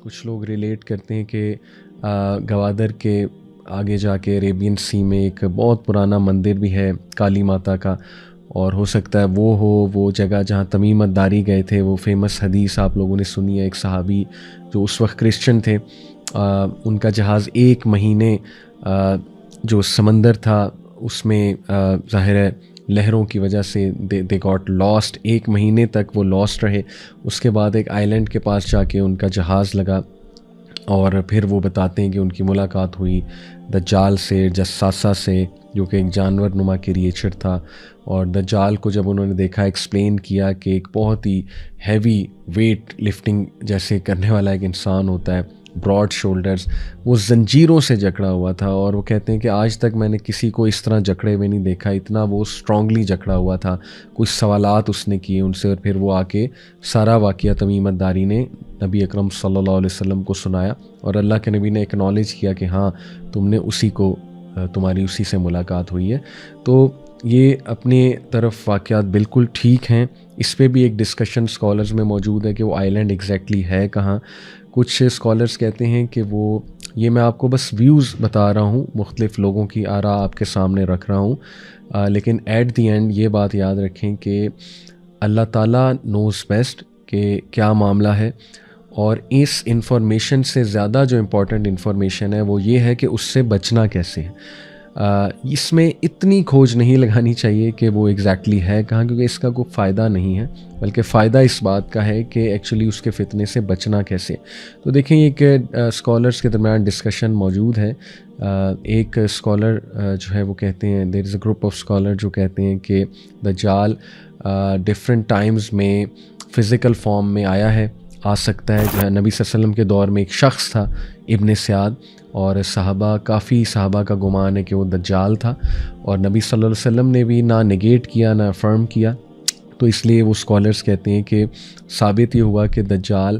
کچھ لوگ ریلیٹ کرتے ہیں کہ گوادر کے آگے جا کے عریبین سی میں ایک بہت پرانا مندر بھی ہے کالی ماتا کا، اور ہو سکتا ہے وہ ہو وہ جگہ جہاں تمیم الداری گئے تھے۔ وہ فیمس حدیث آپ لوگوں نے سنی ہے، ایک صحابی جو اس وقت کرسچن تھے، ان کا جہاز ایک مہینے جو سمندر تھا اس میں ظاہر ہے لہروں کی وجہ سے دے گاٹ لاسٹ، ایک مہینے تک وہ لاسٹ رہے۔ اس کے بعد ایک آئی لینڈ کے پاس جا کے ان کا جہاز لگا، اور پھر وہ بتاتے ہیں کہ ان کی ملاقات ہوئی دجال سے، جساسہ سے، جو کہ ایک جانور نما کریچر تھا۔ اور دجال کو جب انہوں نے دیکھا، ایکسپلین کیا کہ ایک بہت ہی ہیوی ویٹ لفٹنگ جیسے کرنے والا ایک انسان ہوتا ہے، براڈ شولڈرز، وہ زنجیروں سے جکڑا ہوا تھا۔ اور وہ کہتے ہیں کہ آج تک میں نے کسی کو اس طرح جکڑے ہوئے نہیں دیکھا، اتنا وہ اسٹرانگلی جکڑا ہوا تھا۔ کچھ سوالات اس نے کیے ان سے، اور پھر وہ آ کے سارا واقعہ تمیم الداری نے نبی اکرم صلی اللہ علیہ وسلم کو سنایا، اور اللہ کے نبی نے ایکنالج کیا کہ ہاں تم نے تمہاری اسی سے ملاقات ہوئی ہے۔ تو یہ اپنے طرف واقعات بالکل ٹھیک ہیں۔ اس پہ بھی ایک ڈسکشن اسکالرز میں موجود ہے کہ وہ آئی لینڈ ایگزیکٹلی ہے کہاں۔ کچھ اسکالرز کہتے ہیں کہ یہ میں آپ کو بس ویوز بتا رہا ہوں، مختلف لوگوں کی آراء آپ کے سامنے رکھ رہا ہوں، لیکن ایٹ دی اینڈ یہ بات یاد رکھیں کہ اللہ تعالیٰ نوز بیسٹ کہ کیا معاملہ ہے۔ اور اس انفارمیشن سے زیادہ جو امپورٹنٹ انفارمیشن ہے وہ یہ ہے کہ اس سے بچنا کیسے ہے۔ اس میں اتنی کھوج نہیں لگانی چاہیے کہ وہ ایگزیکٹلی ہے کہاں، کیونکہ اس کا کوئی فائدہ نہیں ہے، بلکہ فائدہ اس بات کا ہے کہ ایکچولی اس کے فتنے سے بچنا کیسے۔ تو دیکھیں ایک اسکالرس کے درمیان ڈسکشن موجود ہے۔ ایک اسکالر جو ہے وہ کہتے ہیں، دیر از اے گروپ آف اسکالر جو کہتے ہیں کہ دجال ڈفرینٹ ٹائمز میں فزیکل فارم میں آیا ہے، آ سکتا ہے۔ جو ہے نبی صلی اللہ علیہ وسلم کے دور میں ایک شخص تھا ابن سیاد، اور کافی صحابہ کا گمان ہے کہ وہ دجال تھا، اور نبی صلی اللہ علیہ وسلم نے بھی نہ نگیٹ کیا نہ افرم کیا۔ تو اس لیے وہ اسکالرز کہتے ہیں کہ ثابت یہ ہوا کہ دجال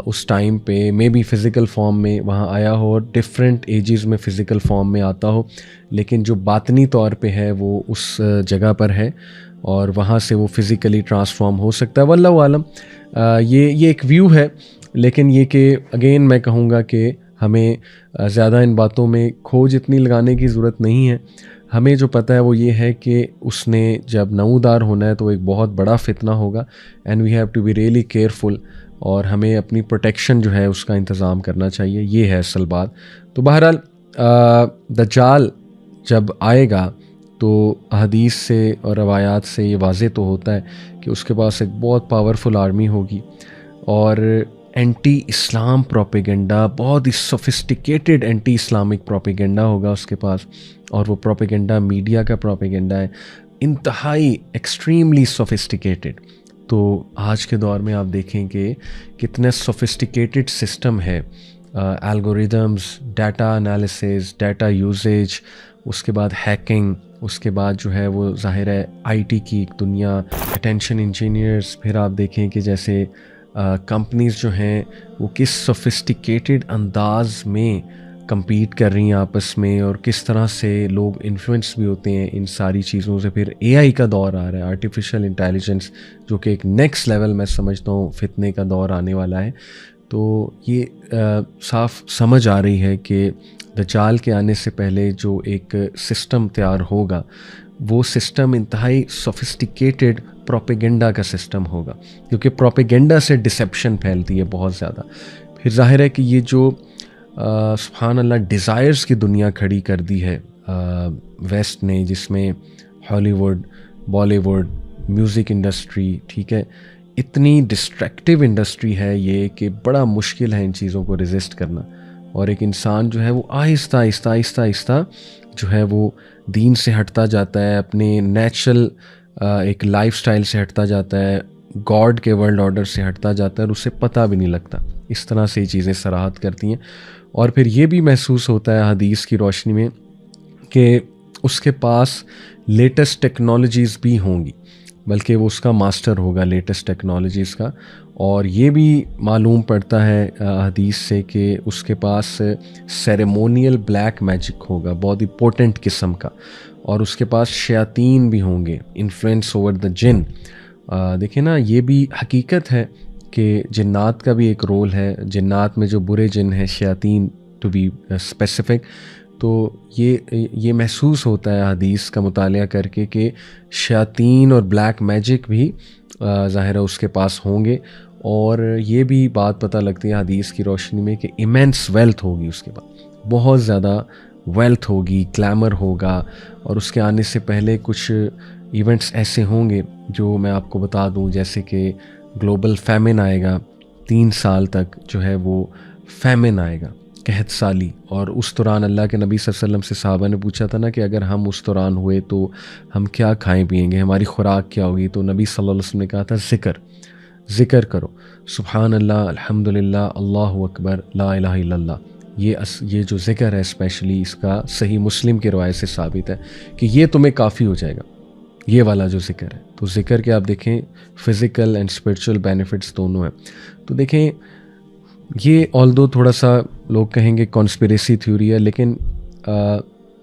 اس ٹائم پہ مے بی فزیکل فارم میں وہاں آیا ہو، اور ڈفرینٹ ایجز میں فزیکل فارم میں آتا ہو، لیکن جو باطنی طور پہ ہے وہ اس جگہ پر ہے، اور وہاں سے وہ فزیکلی ٹرانسفارم ہو سکتا ہے۔ واللہ عالم، یہ ایک ویو ہے، لیکن یہ کہ اگین میں کہوں گا کہ ہمیں زیادہ ان باتوں میں کھوج اتنی لگانے کی ضرورت نہیں ہے۔ ہمیں جو پتہ ہے وہ یہ ہے کہ اس نے جب نمودار ہونا ہے تو ایک بہت بڑا فتنہ ہوگا، and we have to be really careful, اور ہمیں اپنی پروٹیکشن جو ہے اس کا انتظام کرنا چاہیے۔ یہ ہے اصل بات۔ تو بہرحال دجال جب آئے گا تو احادیث سے اور روایات سے یہ واضح تو ہوتا ہے کہ اس کے پاس ایک بہت پاورفل آرمی ہوگی، اور اینٹی اسلام پروپیگنڈا، بہت ہی سوفسٹیکیٹڈ اینٹی اسلامک پروپیگنڈا ہوگا اس کے پاس، اور وہ پروپیگنڈا میڈیا کا پروپیگنڈا ہے، انتہائی ایکسٹریملی سوفسٹیکیٹڈ۔ تو آج کے دور میں آپ دیکھیں کہ کتنے سوفسٹیکیٹڈ سسٹم ہے، algorithms, data analysis, data usage, اس کے بعد ہیکنگ، اس کے بعد جو ہے وہ ظاہر ہے آئی ٹی کی ایک دنیا، اٹینشن انجینئرز۔ پھر آپ دیکھیں کہ جیسے کمپنیز جو ہیں وہ کس سوفسٹیکیٹڈ انداز میں کمپیٹ کر رہی ہیں آپس میں، اور کس طرح سے لوگ انفلوئنس بھی ہوتے ہیں ان ساری چیزوں سے۔ پھر اے آئی کا دور آ رہا ہے، آرٹیفیشل انٹیلیجنس، جو کہ ایک نیکسٹ لیول میں سمجھتا ہوں فتنے کا دور آنے والا ہے۔ تو یہ صاف سمجھ آ رہی ہے کہ دجال کے آنے سے پہلے جو ایک سسٹم تیار ہوگا، وہ سسٹم انتہائی سوفسٹیکیٹڈ پروپیگنڈا کا سسٹم ہوگا، کیونکہ پروپیگنڈا سے ڈسیپشن پھیلتی ہے بہت زیادہ۔ پھر ظاہر ہے کہ یہ جو سبحان اللہ ڈیزائرز کی دنیا کھڑی کر دی ہے ویسٹ نے، جس میں Hollywood, Bollywood, music industry, ٹھیک ہے، اتنی ڈسٹریکٹیو انڈسٹری ہے یہ کہ بڑا مشکل ہے ان چیزوں کو ریزسٹ کرنا، اور ایک انسان جو ہے وہ آہستہ آہستہ آہستہ آہستہ جو ہے وہ دین سے ہٹتا جاتا ہے، اپنے نیچرل ایک لائف سٹائل سے ہٹتا جاتا ہے، گاڈ کے ورلڈ آرڈر سے ہٹتا جاتا ہے، اور اسے پتہ بھی نہیں لگتا۔ اس طرح سے یہ چیزیں صراحت کرتی ہیں، اور پھر یہ بھی محسوس ہوتا ہے حدیث کی روشنی میں کہ اس کے پاس لیٹسٹ ٹیکنالوجیز بھی ہوں گی، بلکہ وہ اس کا ماسٹر ہوگا لیٹسٹ ٹیکنالوجیز کا۔ اور یہ بھی معلوم پڑتا ہے حدیث سے کہ اس کے پاس سیریمونیل بلیک میجک ہوگا، بہت ہی پوٹنٹ قسم کا، اور اس کے پاس شیاطین بھی ہوں گے، انفلوئنس اوور دا جن۔ دیکھیں نا، یہ بھی حقیقت ہے کہ جنات کا بھی ایک رول ہے. جنات میں جو برے جن ہیں شیاطین ٹو بی اسپیسیفک, تو یہ محسوس ہوتا ہے حدیث کا مطالعہ کر کے کہ شیاطین اور بلیک میجک بھی ظاہر ہے اس کے پاس ہوں گے. اور یہ بھی بات پتہ لگتی ہے حدیث کی روشنی میں کہ ایمینس ویلتھ ہوگی اس کے بعد, بہت زیادہ ویلتھ ہوگی, کلیمر ہوگا. اور اس کے آنے سے پہلے کچھ ایونٹس ایسے ہوں گے جو میں آپ کو بتا دوں, جیسے کہ گلوبل فیمن آئے گا, 3 سال تک جو ہے وہ فیمن آئے گا, قحط سالی. اور اس دوران اللہ کے نبی صلی اللہ علیہ وسلم سے صحابہ نے پوچھا تھا نا کہ اگر ہم اس دوران ہوئے تو ہم کیا کھائیں پئیں گے, ہماری خوراک کیا ہوگی. تو نبی صلی اللہ علیہ وسلم نے کہا تھا ذکر کرو, سبحان اللہ, الحمد للہ, اللہ اکبر, لا الہ الا اللہ. یہ جو ذکر ہے اسپیشلی اس کا صحیح مسلم کی روایت سے ثابت ہے کہ یہ تمہیں کافی ہو جائے گا, یہ والا جو ذکر ہے. تو ذکر کے آپ دیکھیں فزیکل اینڈ اسپرچول بینیفٹس دونوں ہیں. تو دیکھیں یہ آلدو تھوڑا سا لوگ کہیں گے کانسپریسی تھیوری ہے, لیکن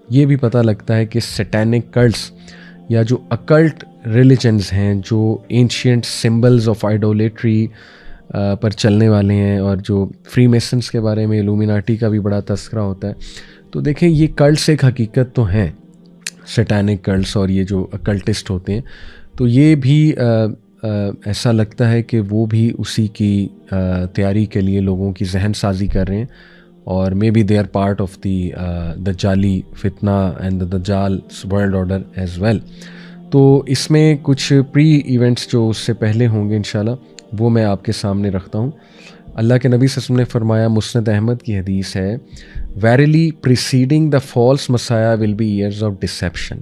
یہ بھی پتہ لگتا ہے کہ سیٹینک کلٹس یا جو اکلٹ ریلیجنز ہیں جو اینشینٹ سمبلز آف آئیڈولیٹری پر چلنے والے ہیں, اور جو فری میسنس کے بارے میں الومیناٹی کا بھی بڑا تذکرہ ہوتا ہے. تو دیکھیں یہ کلٹس ایک حقیقت تو ہیں, سیٹینک کلٹس اور یہ جو اکلٹسٹ ہوتے ہیں, تو یہ بھی ایسا لگتا ہے کہ وہ بھی اسی کی تیاری کے لیے لوگوں کی ذہن سازی کر رہے ہیں, اور may be they are part of the دجالی فتنہ اینڈ دا دجال ورلڈ آرڈر ایز ویل. تو اس میں کچھ پری ایونٹس جو اس سے پہلے ہوں گے انشاءاللہ وہ میں آپ کے سامنے رکھتا ہوں. اللہ کے نبی صلی اللہ علیہ وسلم نے فرمایا, مسند احمد کی حدیث ہے, verily preceding the false messiah will be years of deception.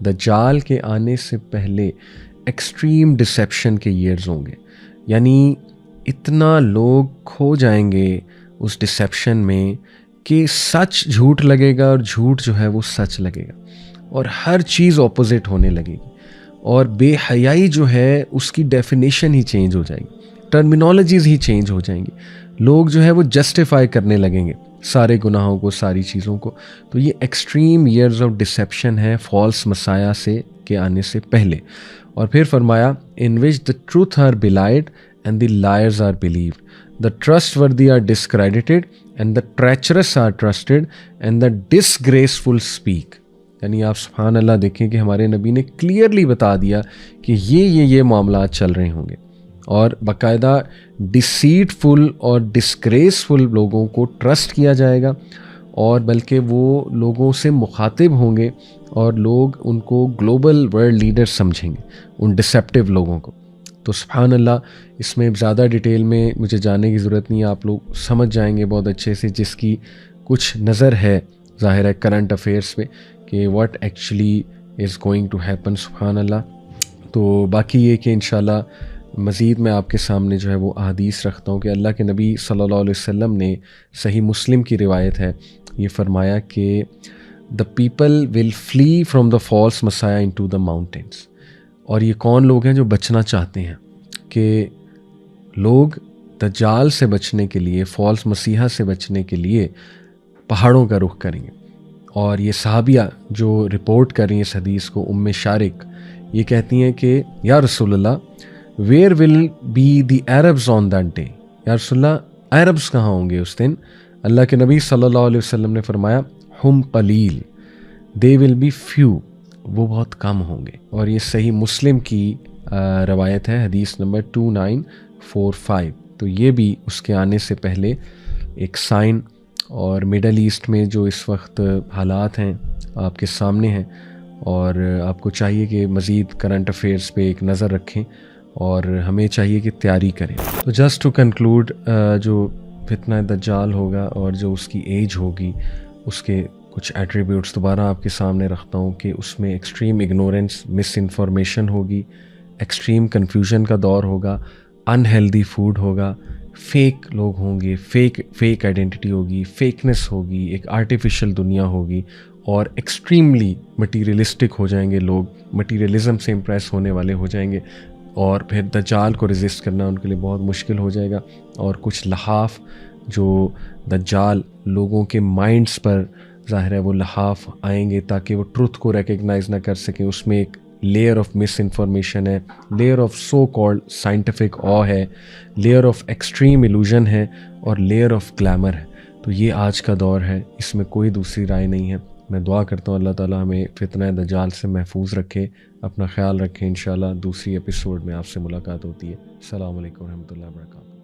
دجال کے آنے سے پہلے ایکسٹریم ڈسیپشن کے ایئرز ہوں گے, یعنی اتنا لوگ کھو جائیں گے اس ڈسیپشن میں کہ سچ جھوٹ لگے گا اور جھوٹ جو ہے وہ سچ لگے گا, اور ہر چیز اپوزٹ ہونے لگے گی, اور بے حیائی جو ہے اس کی ڈیفینیشن ہی چینج ہو جائے گی, ٹرمینالوجیز ہی چینج ہو جائیں گی. لوگ جو ہے وہ جسٹیفائی کرنے لگیں گے سارے گناہوں کو, ساری چیزوں کو. تو یہ ایکسٹریم ایئرز آف ڈسیپشن ہے فالس مسایہ سے کے آنے سے پہلے. اور پھر فرمایا, in which the truth are belied and the liars are believed, the trustworthy are discredited and the treacherous are trusted and the disgraceful speak. یعنی آپ سبحان اللہ دیکھیں کہ ہمارے نبی نے کلیئرلی بتا دیا کہ یہ معاملات چل رہے ہوں گے, اور باقاعدہ ڈسیٹفل اور ڈسگریسفل لوگوں کو ٹرسٹ کیا جائے گا, اور بلکہ وہ لوگوں سے مخاطب ہوں گے اور لوگ ان کو گلوبل ورلڈ لیڈر سمجھیں گے ان ڈسیپٹیو لوگوں کو. تو سبحان اللہ, اس میں زیادہ ڈیٹیل میں مجھے جانے کی ضرورت نہیں ہے, آپ لوگ سمجھ جائیں گے بہت اچھے سے, جس کی کچھ نظر ہے ظاہر ہے کرنٹ افیئرس پہ کہ what actually is going to happen. سبحان اللہ. تو باقی یہ کہ انشاءاللہ مزید میں آپ کے سامنے جو ہے وہ احادیث رکھتا ہوں کہ اللہ کے نبی صلی اللہ علیہ وسلم نے, صحیح مسلم کی روایت ہے, یہ فرمایا کہ the people will flee from the false messiah into the mountains. اور یہ کون لوگ ہیں جو بچنا چاہتے ہیں کہ لوگ دجال سے بچنے کے لیے, فالس مسیحا سے بچنے کے لیے پہاڑوں کا رخ کریں گے. اور یہ صحابیہ جو رپورٹ کر رہی ہیں اس حدیث کو, ام شارق, یہ کہتی ہیں کہ یا رسول اللہ where will be the Arabs on that day, یا رسول اللہ عربز کہاں ہوں گے اس دن. اللہ کے نبی صلی اللہ علیہ وسلم نے فرمایا, ہم قلیل, دے ول بی فیو, وہ بہت کم ہوں گے. اور یہ صحیح مسلم کی روایت ہے, حدیث نمبر 2945. تو یہ بھی اس کے آنے سے پہلے ایک سائن. اور مڈل ایسٹ میں جو اس وقت حالات ہیں آپ کے سامنے ہیں, اور آپ کو چاہیے کہ مزید کرنٹ افیئرس پہ ایک نظر رکھیں, اور ہمیں چاہیے کہ تیاری کریں. تو جسٹ ٹو کنکلوڈ, جو فتنہ دجال ہوگا اور جو اس کی ایج ہوگی, اس کے کچھ ایٹریبیوٹس دوبارہ آپ کے سامنے رکھتا ہوں کہ اس میں ایکسٹریم اگنورنس, مس انفارمیشن ہوگی, ایکسٹریم کنفیوژن کا دور ہوگا, انہیلدی فوڈ ہوگا, فیک لوگ ہوں گے, فیک آئیڈینٹی ہوگی, فیکنس ہوگی, ایک آرٹیفیشل دنیا ہوگی, اور ایکسٹریملی مٹیریلسٹک ہو جائیں گے لوگ, مٹیریلزم سے امپریس ہونے والے ہو جائیں گے, اور پھر دجال کو ریزسٹ کرنا ان کے لیے بہت مشکل ہو جائے گا. اور کچھ لحاف جو دجال لوگوں کے مائنڈز پر ظاہر ہے وہ لحاف آئیں گے تاکہ وہ ٹروتھ کو ریکگنائز نہ کر سکیں, اس میں ایک لیئر آف مس انفارمیشن ہے, layer of so called scientific uh ہے, لیئر آف ایکسٹریم ایلوژن ہے, اور لیئر آف گلیمر ہے. تو یہ آج کا دور ہے, اس میں کوئی دوسری رائے نہیں ہے. میں دعا کرتا ہوں اللہ تعالیٰ ہمیں فتنہ دجال سے محفوظ رکھے. اپنا خیال رکھیں. انشاءاللہ دوسری ایپیسوڈ میں آپ سے ملاقات ہوتی ہے. السلام علیکم ورحمۃ اللہ وبرکاتہ.